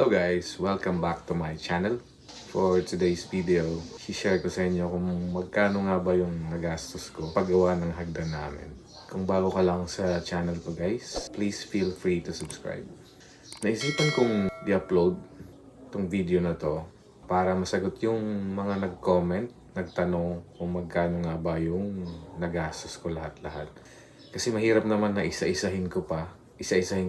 Hello guys! Welcome back to my channel. For today's video, i-share ko sa inyo kung magkano nga ba yung nagastos ko paggawa ng hagdan namin. Kung bago ka lang sa channel ko guys, please feel free to subscribe. Naisipan kong i-upload tong video na to para masagot yung mga nag-comment, nagtanong kung magkano nga ba yung nagastos ko lahat-lahat. Kasi mahirap naman na isa-isahin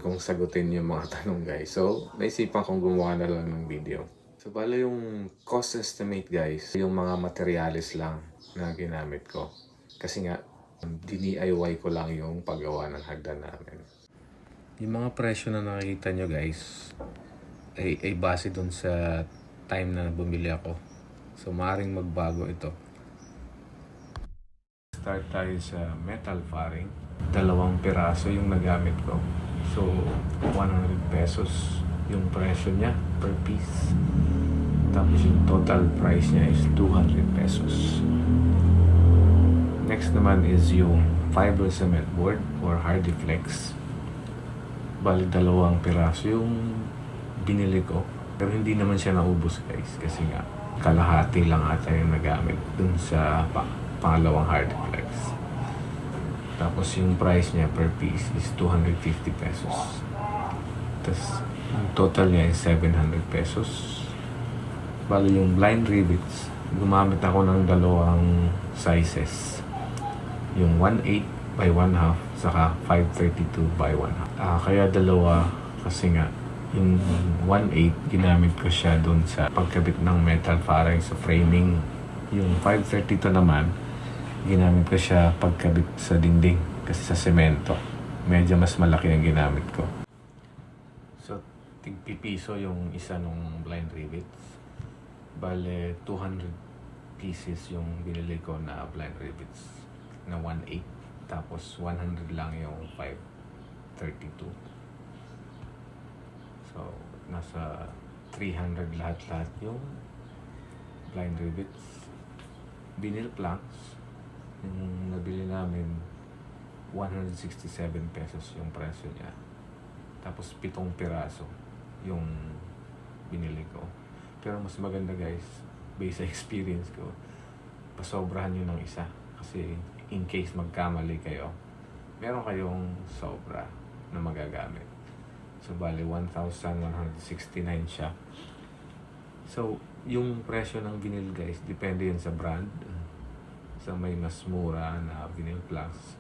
kong sagutin yung mga tanong guys. So, naisipan kong gumawa na lang ng video. So, bala yung cost estimate guys, yung mga materials lang na ginamit ko. Kasi nga, DIY ko lang yung paggawa ng hagdan namin. Yung mga presyo na nakikita nyo guys, ay base dun sa time na bumili ako. So, maaaring magbago ito. Start tayo sa metal faring. 2 piraso yung nagamit ko. So, 100 pesos yung presyo niya per piece. Tapos yung total price niya is 200 pesos. Next naman is yung fiber cement board or Hardiflex. Bali 2 piraso yung binili ko. Pero hindi naman siya naubos guys. Kasi nga, kalahati lang ata yung nagamit dun sa pangalawang Hardiflex. Tapos yung price niya per piece is 250 pesos. Tapos yung total niya is 700 pesos. Bali yung blind rivets, gumamit ako ng 2 sizes. Yung 1/8 by 1/2 saka 532 by 1/2. Kaya 2 kasi nga yung 1/8 ginamit ko siya doon sa pagkabit ng metal faring sa framing. Yung 532 naman ginamit ko siya pagkabit sa dingding kasi sa semento medyo mas malaki ang ginamit ko. So tig-pipiso yung isa nung blind rivets. Bale 200 pieces yung binili ko na blind rivets na 1/8, tapos 100 lang yung 532. So nasa 300 lahat-lahat yung blind rivets. Vinyl planks yung nabili namin 167 pesos yung presyo niya. Tapos 7 piraso yung binili ko. Pero mas maganda guys, based sa experience ko, pasobrahan nyo ng isa. Kasi in case magkamali kayo, meron kayong sobra na magagamit. So bali 1,169 siya. So yung presyo ng vinyl guys, depende yun sa brand. Sa may mas mura na vinyl planks,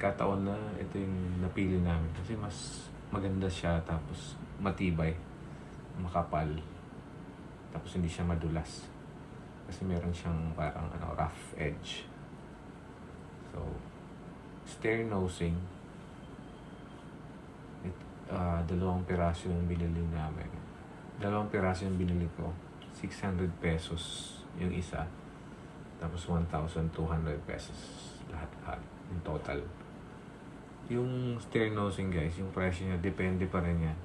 kataon na ito yung napili namin kasi mas maganda siya, tapos matibay, makapal, tapos hindi siya madulas kasi meron siyang parang rough edge. So stair nosing, 2 piraso yung binili namin. 2 piraso yung binili ko, 600 pesos yung isa. Tapos 1,200 pesos lahat-lahat in total. Yung stair nosing guys, yung presyo niya depende pa rin yan.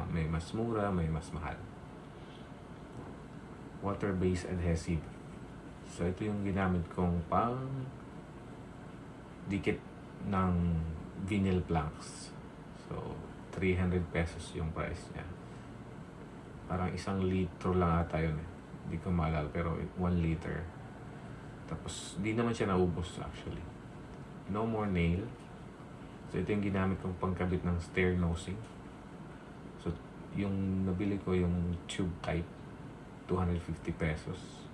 May mas mura, may mas mahal. Water-based adhesive. So ito yung ginamit kong pang dikit ng vinyl planks. So 300 pesos yung price niya. Parang 1 litro lang ata yun eh. Hindi ko maalala pero 1 liter. Tapos, di naman siya naubos actually. No more nail. So, ito yung ginamit kong pangkabit ng stair nosing. So, yung nabili ko yung tube type, 250 pesos.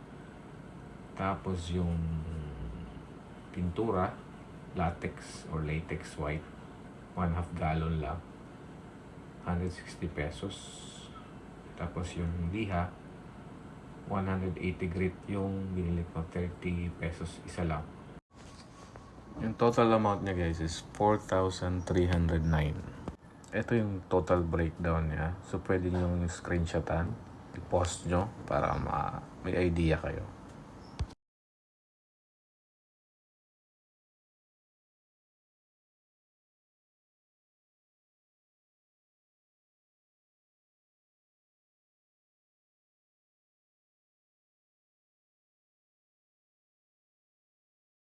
Tapos, yung pintura, latex or latex white, 1/2 gallon lang, 160 pesos. Tapos, yung liha, 180 grit yung binili ko, 30 pesos isa lang. Yung total amount niya guys is 4,309. Ito yung total breakdown niya. So pwede nyo screenshotan, i-post nyo para may idea kayo.